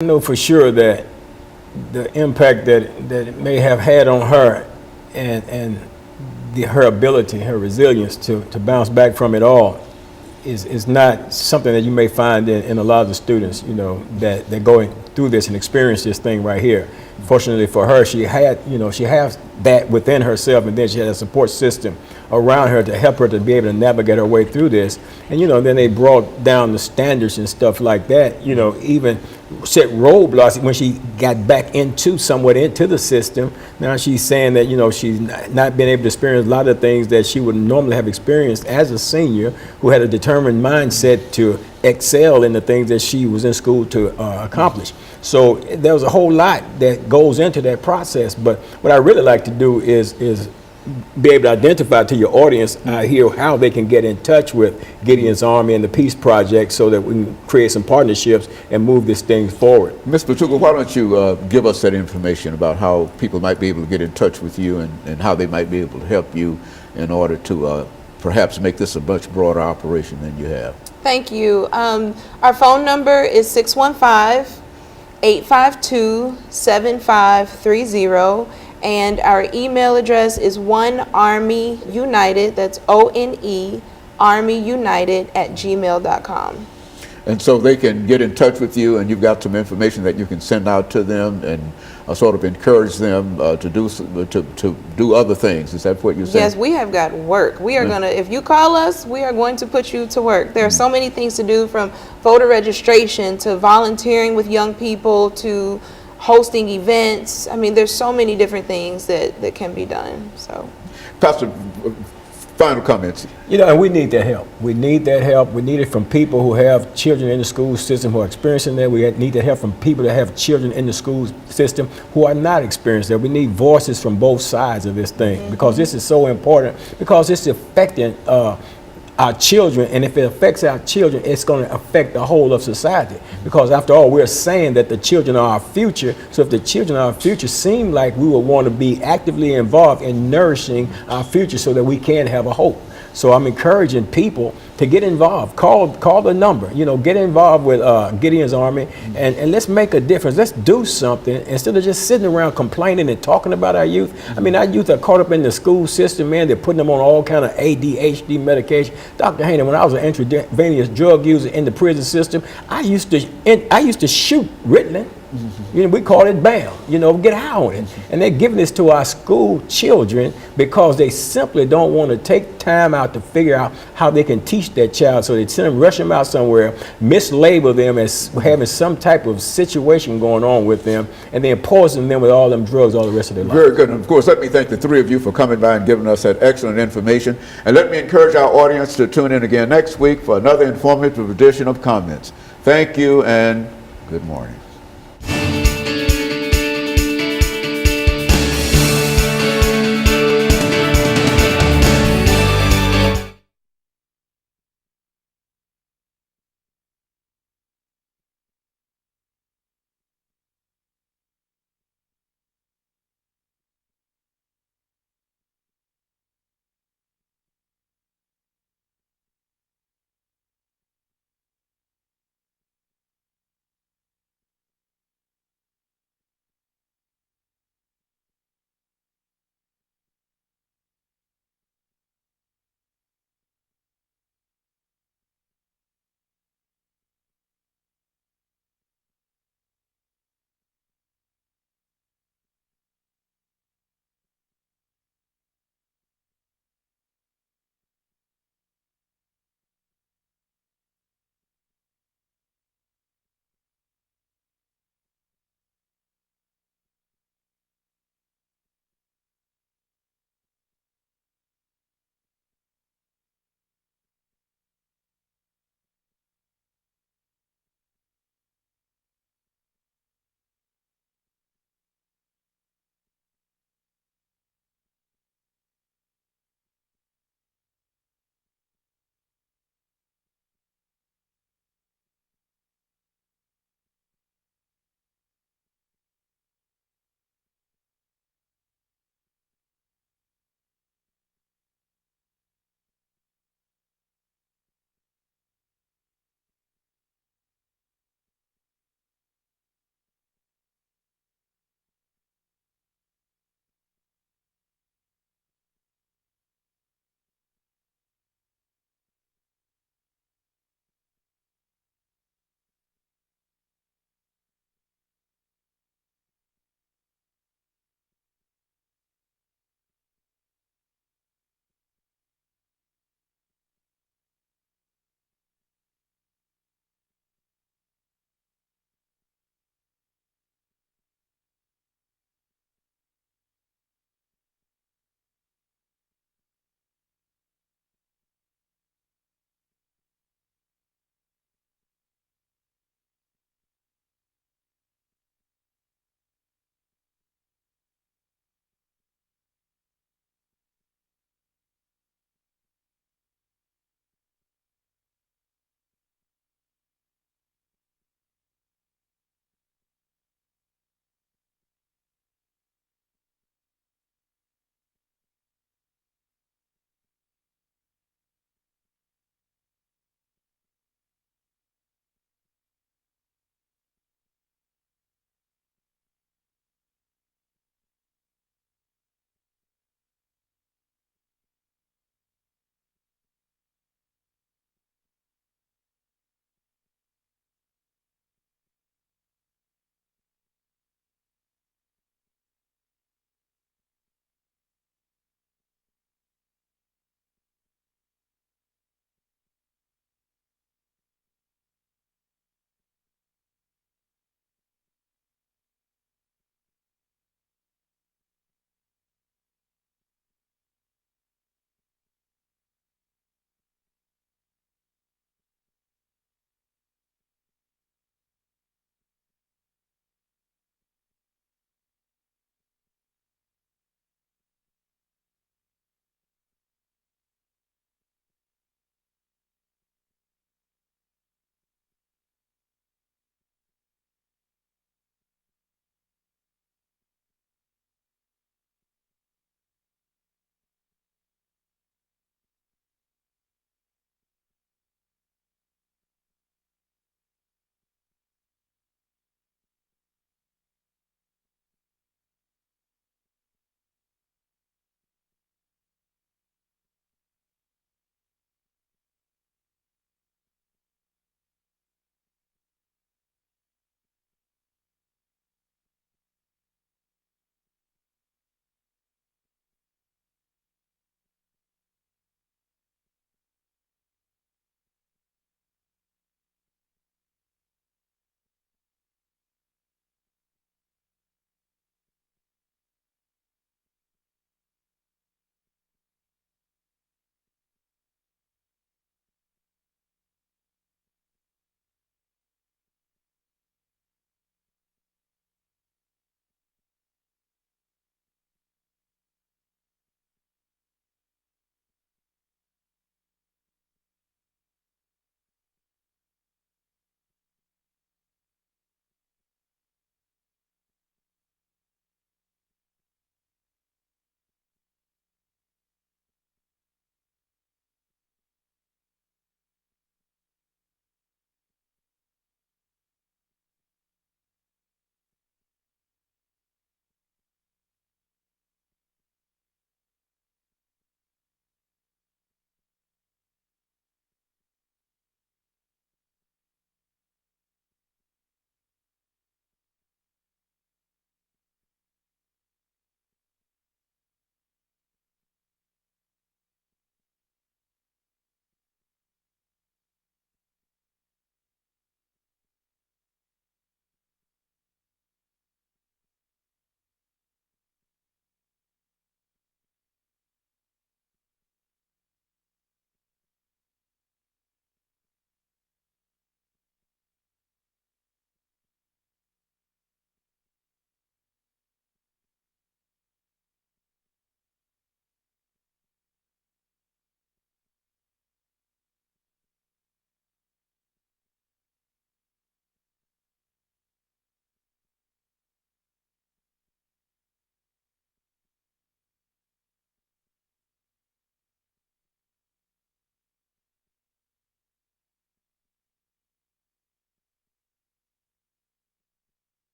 I know for sure that the impact that it may have had on her and her ability, her resilience to bounce back from it all is not something that you may find in a lot of the students, that they're going through this and experience this thing right here. Fortunately for her, she has that within herself, and then she had a support system around her to help her to be able to navigate her way through this. And then they brought down the standards and stuff like that, even set roadblocks when she got back somewhat into the system. Now she's saying that she's not been able to experience a lot of things that she would normally have experienced as a senior who had a determined mindset to excel in the things that she was in school to accomplish. So there was a whole lot that goes into that process. But what I really like to do is be able to identify to your audience here how they can get in touch with Gideon's Army and the Peace Project so that we can create some partnerships and move this thing forward. Ms. Patuga, why don't you give us that information about how people might be able to get in touch with you and how they might be able to help you in order to perhaps make this a much broader operation than you have. Thank you. Our phone number is 615-852-7530. And our email address is onearmyunited, that's ONE, armyunited@gmail.com. And so they can get in touch with you, and you've got some information that you can send out to them and sort of encourage them to do other things. Is that what you're saying? Yes, we have got work. We are going to, if you call us, we are going to put you to work. There are so many things to do, from voter registration to volunteering with young people to hosting events. I mean, there's so many different things that can be done. So, Pastor, final comments. And we need that help. We need that help. We need it from people who have children in the school system who are experiencing that. We need that help from people that have children in the school system who are not experiencing that. We need voices from both sides of this thing, because this is so important, because it's affecting our children, and if it affects our children, it's going to affect the whole of society, because after all, we're saying that the children are our future. So if the children are our future, seem like we would want to be actively involved in nourishing our future so that we can have a hope. So I'm encouraging people to get involved. Call the number, get involved with Gideon's Army, and let's make a difference. Let's do something instead of just sitting around complaining and talking about our youth. I mean, our youth are caught up in the school system, man. They're putting them on all kind of ADHD medication. Dr. Haney, when I was an intravenous drug user in the prison system, I used to shoot Ritalin. We call it BAM, get high on it. And they're giving this to our school children because they simply don't want to take time out to figure out how they can teach that child. So they send them, rush them out somewhere, mislabel them as having some type of situation going on with them, and then poison them with all them drugs all the rest of their life. Very good. And of course, let me thank the three of you for coming by and giving us that excellent information. And let me encourage our audience to tune in again next week for another informative edition of Comments. Thank you and good morning.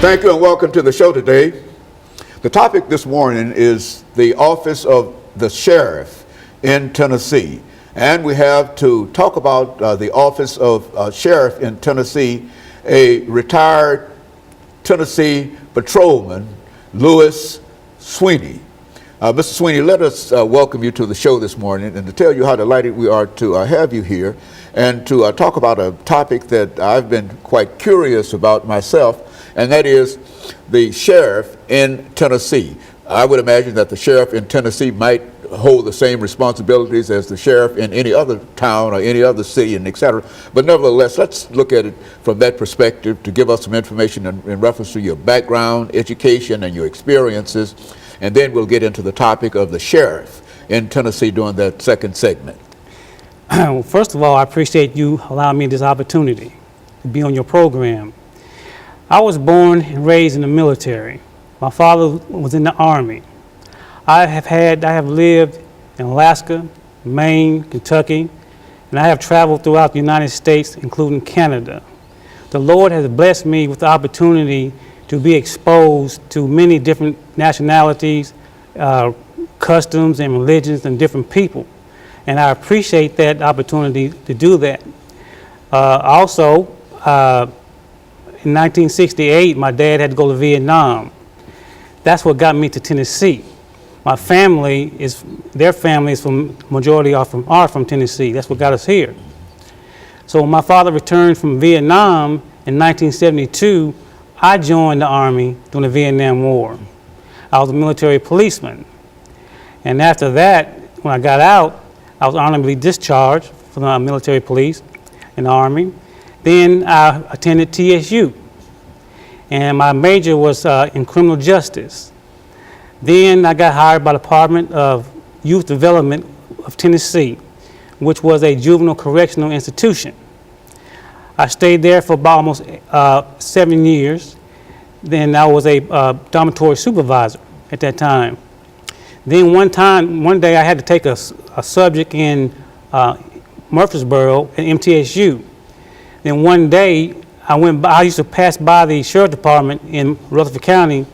Thank you and welcome to the show today. The topic this morning is the office of the sheriff in Tennessee. And we have to talk about the office of sheriff in Tennessee, a retired Tennessee patrolman, Lewis Sweeney. Mr. Sweeney, let us welcome you to the show this morning and to tell you how delighted we are to have you here and to talk about a topic that I've been quite curious about myself, and that is the sheriff in Tennessee. I would imagine that the sheriff in Tennessee might hold the same responsibilities as the sheriff in any other town or any other city, and et cetera. But nevertheless, let's look at it from that perspective to give us some information in reference to your background, education, and your experiences. And then we'll get into the topic of the sheriff in Tennessee during that second segment. Well, first of all, I appreciate you allowing me this opportunity to be on your program. I was born and raised in the military. My father was in the Army. I have lived in Alaska, Maine, Kentucky, and I have traveled throughout the United States, including Canada. The Lord has blessed me with the opportunity to be exposed to many different nationalities, customs and religions and different people. And I appreciate that opportunity to do that. Also, in 1968, my dad had to go to Vietnam. That's what got me to Tennessee. My family their family is majority are from Tennessee. That's what got us here. So when my father returned from Vietnam in 1972, I joined the Army during the Vietnam War. I was a military policeman. And after that, when I got out, I was honorably discharged from the military police in the Army. Then I attended TSU. And my major was in criminal justice. Then I got hired by the Department of Youth Development of Tennessee, which was a juvenile correctional institution. I stayed there for about almost 7 years. Then I was a dormitory supervisor at that time. Then one day I had to take a subject in Murfreesboro at MTSU. Then one day I used to pass by the sheriff department in Rutherford County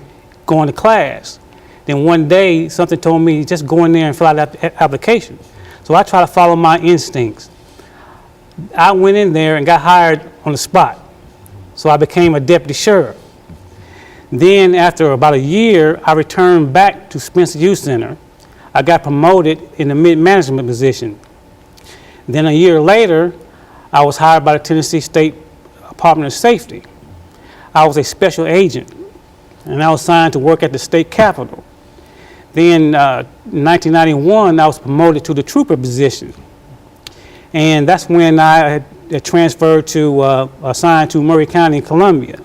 going to class. Then one day something told me just go in there and fill out that application. So I tried to follow my instincts. I went in there and got hired on the spot. So I became a deputy sheriff. Then after about a year, I returned back to Spencer Youth Center. I got promoted in the mid-management position. Then a year later, I was hired by the Tennessee State Department of Safety. I was a special agent, and I was assigned to work at the state capitol. Then in 1991, I was promoted to the trooper position. And that's when I had transferred to, assigned to Murray County, Columbia.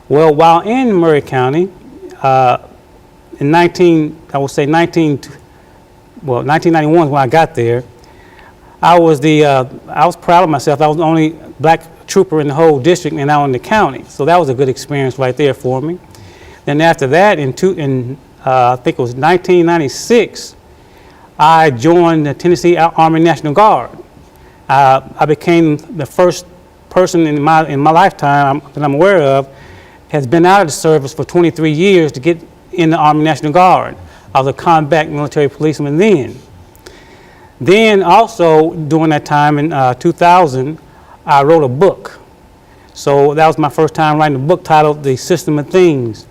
Well, while in Murray County, in 1991 when I got there, I was proud of myself. I was the only black trooper in the whole district and now in the county. So that was a good experience right there for me. Then after that, I think it was 1996, I joined the Tennessee Army National Guard. I became the first person in my lifetime that I'm aware of has been out of the service for 23 years to get in the Army National Guard. I was a combat military policeman then. Then also during that time in 2000, I wrote a book. So that was my first time writing a book titled The System of Things.